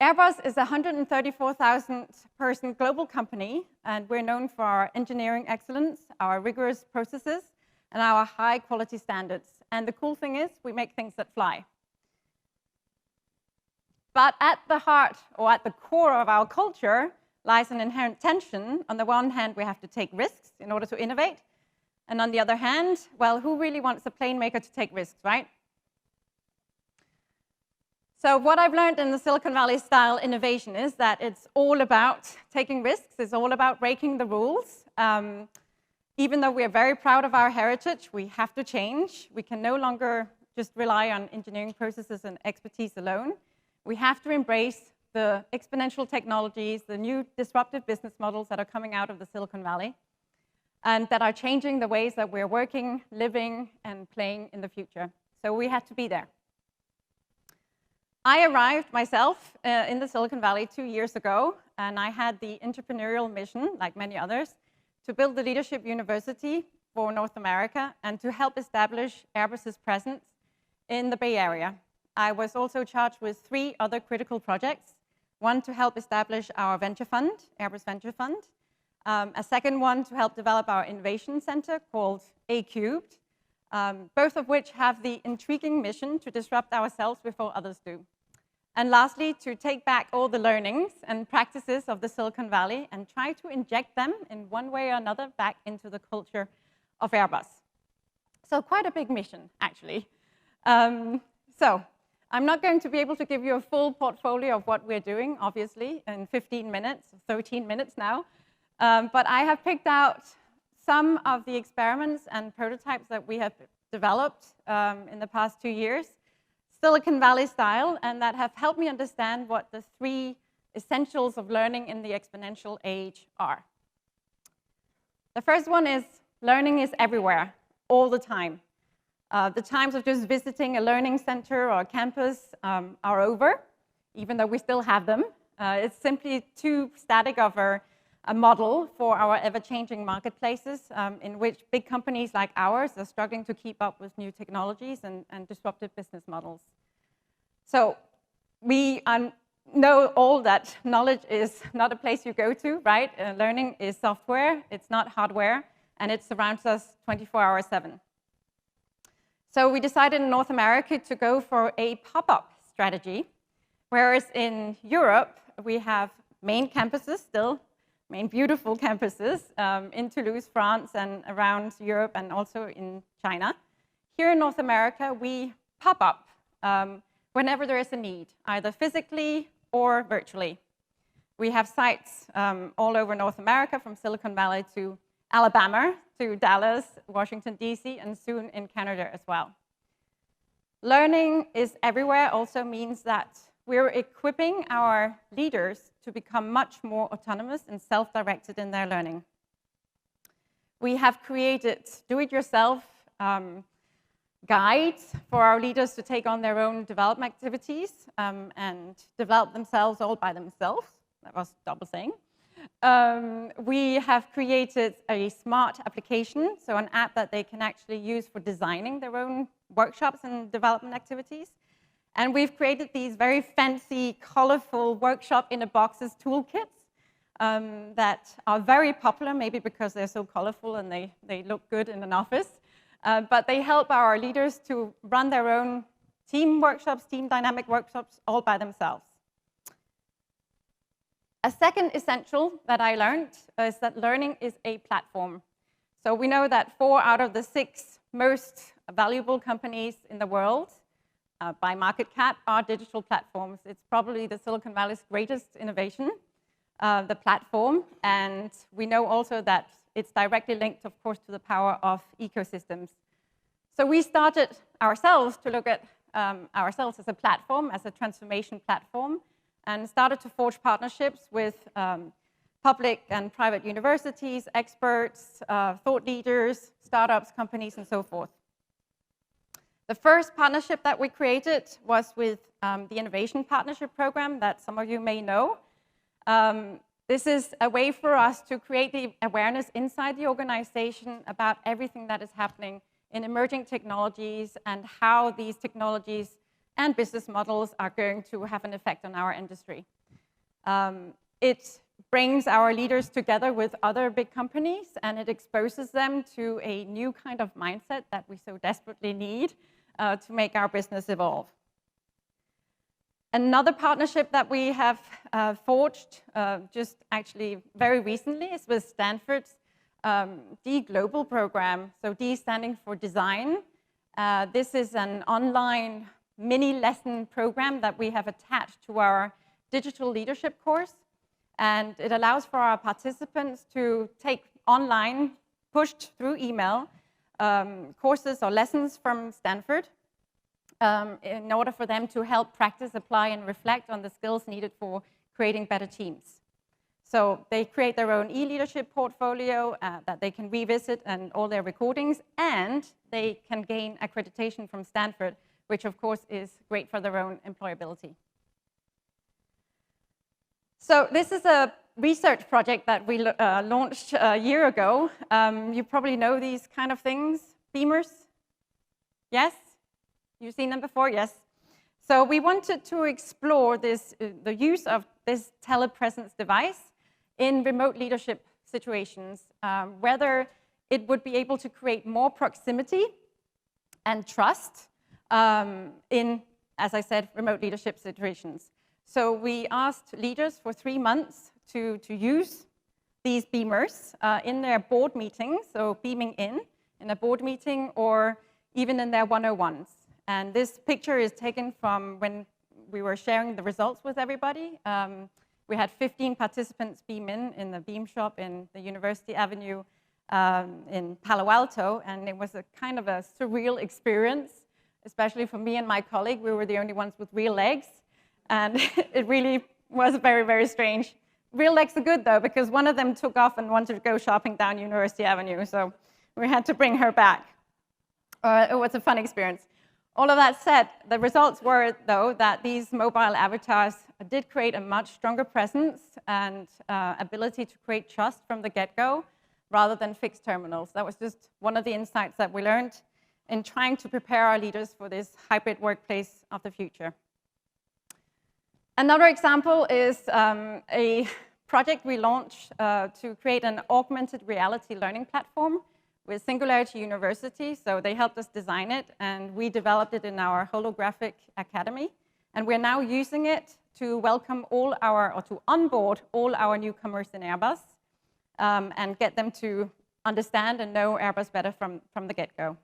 Airbus is a 134,000-person global company, and we're known for our engineering excellence, our rigorous processes, and our high-quality standards. And the cool thing is, we make things that fly. But at the heart, or at the core of our culture, lies an inherent tension. On the one hand, we have to take risks in order to innovate. And on the other hand, well, who really wants a plane maker to take risks, right? So what I've learned in the Silicon Valley style innovation is that it's all about taking risks. It's all about breaking the rules. Even though we are very proud of our heritage, we have to change. We can no longer just rely on engineering processes and expertise alone. We have to embrace the exponential technologies, the new disruptive business models that are coming out of the Silicon Valley, and that are changing the ways that we're working, living, and playing in the future. So we had to be there. I arrived myself in the Silicon Valley 2 years ago, and I had the entrepreneurial mission, like many others, to build the Leadership University for North America and to help establish Airbus's presence in the Bay Area. I was also charged with 3 other critical projects. One to help establish our venture fund, Airbus Venture Fund. A second one to help develop our innovation center called A Cubed, both of which have the intriguing mission to disrupt ourselves before others do. And lastly, to take back all the learnings and practices of the Silicon Valley and try to inject them in one way or another back into the culture of Airbus. So quite a big mission, actually. So I'm not going to be able to give you a full portfolio of what we're doing, obviously, in 15 minutes, 13 minutes now. But I have picked out some of the experiments and prototypes that we have developed in the past 2 years, Silicon Valley style, and that have helped me understand what the 3 essentials of learning in the exponential age are. The first one is learning is everywhere, all the time. The times of just visiting a learning center or a campus are over, even though we still have them. It's simply too static of a model for our ever-changing marketplaces in which big companies like ours are struggling to keep up with new technologies and disruptive business models. So we know all that knowledge is not a place you go to, right? Learning is software, it's not hardware, and it surrounds us 24 hours 7. So we decided in North America to go for a pop-up strategy, whereas in Europe, we have main campuses still, main beautiful campuses in Toulouse, France, and around Europe, and also in China. Here in North America, we pop up whenever there is a need, either physically or virtually. We have sites all over North America, from Silicon Valley to Alabama, to Dallas, Washington, D.C., and soon in Canada as well. Learning is everywhere also means that we're equipping our leaders to become much more autonomous and self-directed in their learning. We have created do-it-yourself guides for our leaders to take on their own development activities and develop themselves all by themselves. That was double saying. We have created a smart application, so an app that they can actually use for designing their own workshops and development activities. And we've created these very fancy, colorful workshop-in-a-boxes toolkits that are very popular, maybe because they're so colorful and they look good in an office. But they help our leaders to run their own team workshops, team dynamic workshops, all by themselves. A second essential that I learned is that learning is a platform. So we know that 4 out of the 6 most valuable companies in the world by market cap are digital platforms. It's probably the Silicon Valley's greatest innovation, the platform. And we know also that it's directly linked, of course, to the power of ecosystems. So we started ourselves to look at ourselves as a platform, as a transformation platform, and started to forge partnerships with public and private universities, experts, thought leaders, startups, companies, and so forth. The first partnership that we created was with the Innovation Partnership Program that some of you may know. This is a way for us to create the awareness inside the organization about everything that is happening in emerging technologies and how these technologies and business models are going to have an effect on our industry. It brings our leaders together with other big companies, and it exposes them to a new kind of mindset that we so desperately need to make our business evolve. Another partnership that we have forged just actually very recently is with Stanford's D Global program. So D standing for design. This is an online mini lesson program that we have attached to our digital leadership course. And it allows for our participants to take online, pushed through email, courses or lessons from Stanford in order for them to help practice, apply, and reflect on the skills needed for creating better teams. So they create their own e-leadership portfolio that they can revisit and all their recordings, and they can gain accreditation from Stanford, which of course is great for their own employability. So this is a research project that we launched a year ago. You probably know these kind of things. Beamers? Yes? You've seen them before? Yes. So we wanted to explore the use of this telepresence device in remote leadership situations, whether it would be able to create more proximity and trust in, as I said, remote leadership situations. So we asked leaders for 3 months to use these beamers in their board meetings, so beaming in a board meeting or even in their 101s. And this picture is taken from when we were sharing the results with everybody. We had 15 participants beam in the beam shop in the University Avenue in Palo Alto, and it was a kind of a surreal experience, especially for me and my colleague. We were the only ones with real legs. And it really was very, very strange. Real legs are good, though, because one of them took off and wanted to go shopping down University Avenue, so we had to bring her back. It was a fun experience. All of that said, the results were, though, that these mobile avatars did create a much stronger presence and ability to create trust from the get-go, rather than fixed terminals. That was just one of the insights that we learned in trying to prepare our leaders for this hybrid workplace of the future. Another example is a project we launched to create an augmented reality learning platform with Singularity University. So they helped us design it, and we developed it in our holographic academy. And we're now using it to welcome or to onboard all our newcomers in Airbus and get them to understand and know Airbus better from the get-go.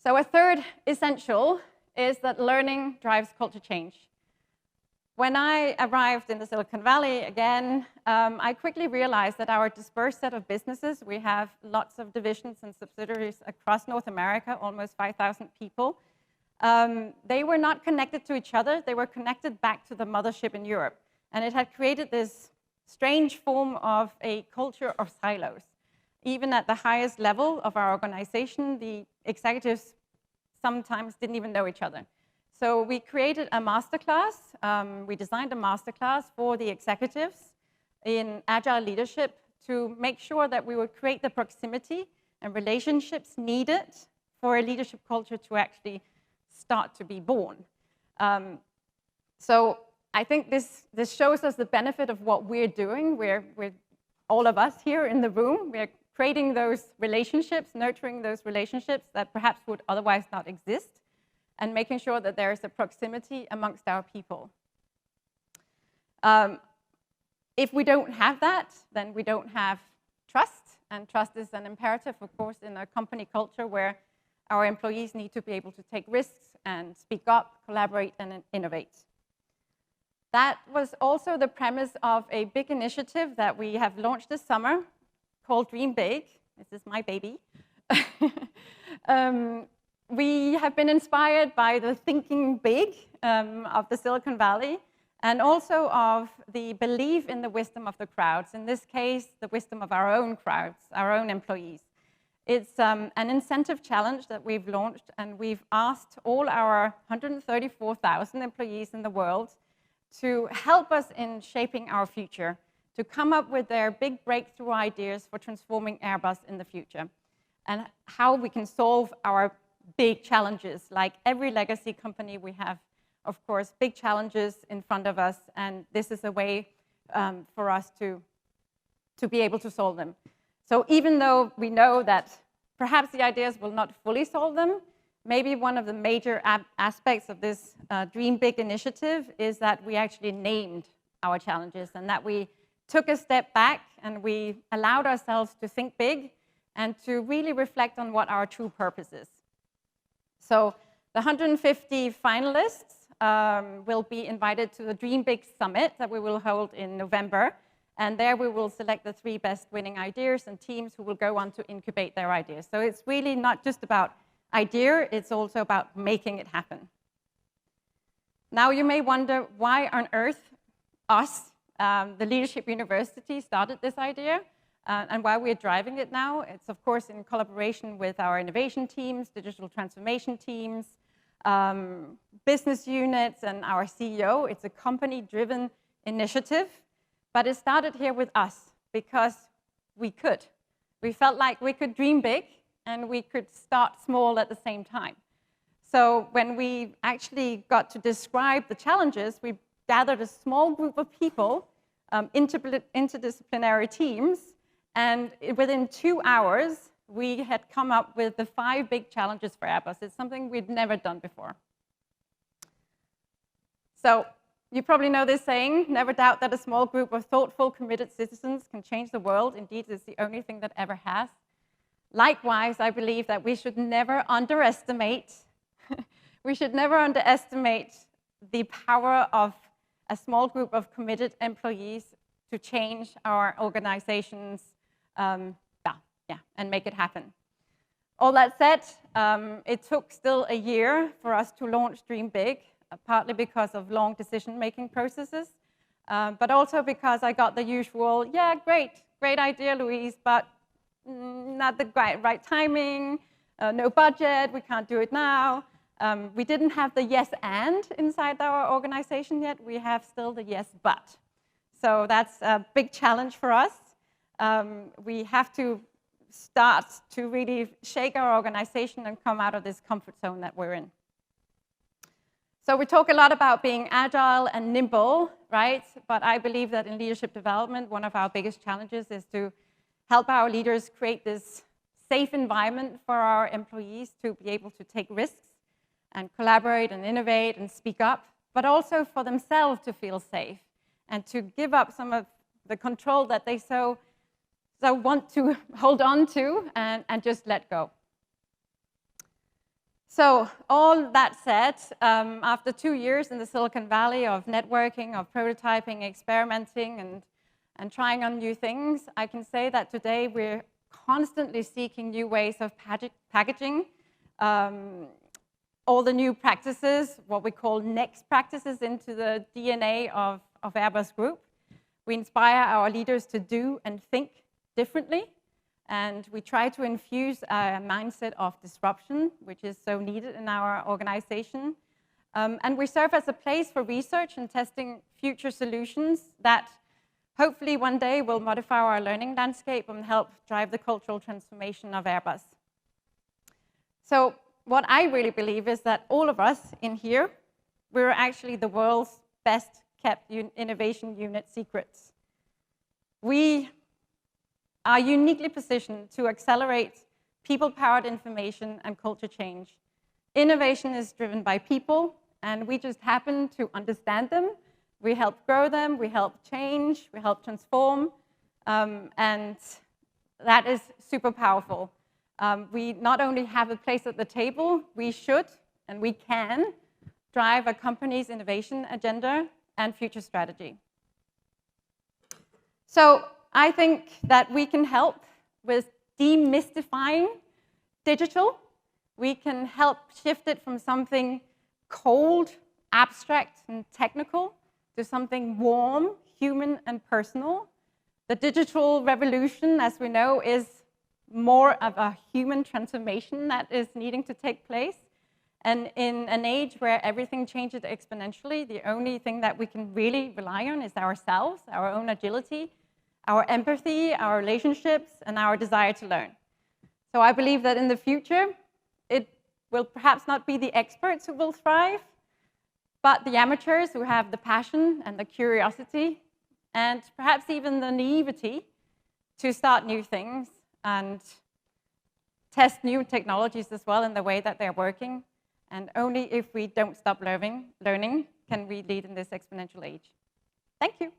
So a third essential is that learning drives culture change. When I arrived in the Silicon Valley, again, I quickly realized that our dispersed set of businesses, we have lots of divisions and subsidiaries across North America, almost 5,000 people. They were not connected to each other. They were connected back to the mothership in Europe. And it had created this strange form of a culture of silos. Even at the highest level of our organization, the executives sometimes didn't even know each other. So we created a masterclass. We designed a masterclass for the executives in agile leadership to make sure that we would create the proximity and relationships needed for a leadership culture to actually start to be born. So I think this shows us the benefit of what we're doing. We're all of us here in the room. We're creating those relationships, nurturing those relationships that perhaps would otherwise not exist, and making sure that there is a proximity amongst our people. If we don't have that, then we don't have trust, and trust is an imperative, of course, in a company culture where our employees need to be able to take risks and speak up, collaborate, and innovate. That was also the premise of a big initiative that we have launched this summer called Dream Big. This is my baby. We have been inspired by the thinking big of the Silicon Valley, and also of the belief in the wisdom of the crowds. In this case, the wisdom of our own crowds, our own employees. It's an incentive challenge that we've launched, and we've asked all our 134,000 employees in the world to help us in shaping our future, to come up with their big breakthrough ideas for transforming Airbus in the future, and how we can solve our big challenges. Like every legacy company, we have, of course, big challenges in front of us, and this is a way for us to be able to solve them. So even though we know that perhaps the ideas will not fully solve them, maybe one of the major aspects of this Dream Big initiative is that we actually named our challenges and that we took a step back and we allowed ourselves to think big and to really reflect on what our true purpose is. So the 150 finalists will be invited to the Dream Big Summit that we will hold in November. And there we will select the 3 best winning ideas and teams who will go on to incubate their ideas. So it's really not just about idea, it's also about making it happen. Now you may wonder why on earth us, the Leadership University, started this idea and why we're driving it now. It's of course in collaboration with our innovation teams, digital transformation teams, business units, and our CEO. It's a company-driven initiative, but it started here with us because we could. We felt like we could dream big and we could start small at the same time. So when we actually got to describe the challenges, we gathered a small group of people, interdisciplinary teams, and within 2 hours, we had come up with the 5 big challenges for Airbus. It's something we'd never done before. So you probably know this saying, never doubt that a small group of thoughtful, committed citizens can change the world. Indeed, it's the only thing that ever has. Likewise, I believe that we should never underestimate the power of a small group of committed employees to change our organizations and make it happen. All that said, it took still a year for us to launch Dream Big, partly because of long decision-making processes, but also because I got the usual, yeah, great idea, Louise, but not the right timing, no budget, we can't do it now. We didn't have the yes and inside our organization yet. We have still the yes but. So that's a big challenge for us. We have to start to really shake our organization and come out of this comfort zone that we're in. So we talk a lot about being agile and nimble, right? But I believe that in leadership development, one of our biggest challenges is to help our leaders create this safe environment for our employees to be able to take risks and collaborate and innovate and speak up, but also for themselves to feel safe and to give up some of the control that they so want to hold on to and just let go. So all that said, after 2 years in the Silicon Valley of networking, of prototyping, experimenting, and trying on new things, I can say that today we're constantly seeking new ways of packaging all the new practices, what we call next practices, into the DNA of Airbus Group. We inspire our leaders to do and think differently, and we try to infuse a mindset of disruption, which is so needed in our organization. And we serve as a place for research and testing future solutions that hopefully one day will modify our learning landscape and help drive the cultural transformation of Airbus. So what I really believe is that all of us in here, we're actually the world's best kept innovation unit secrets. We are uniquely positioned to accelerate people-powered information and culture change. Innovation is driven by people, and we just happen to understand them. We help grow them, we help change, we help transform, and that is super powerful. We not only have a place at the table, we should and we can drive a company's innovation agenda and future strategy. So I think that we can help with demystifying digital. We can help shift it from something cold, abstract, and technical to something warm, human, and personal. The digital revolution, as we know, is more of a human transformation that is needing to take place. And in an age where everything changes exponentially, the only thing that we can really rely on is ourselves, our own agility, our empathy, our relationships, and our desire to learn. So I believe that in the future, it will perhaps not be the experts who will thrive, but the amateurs who have the passion and the curiosity, and perhaps even the naivety to start new things and test new technologies as well in the way that they're working. And only if we don't stop learning can we lead in this exponential age. Thank you.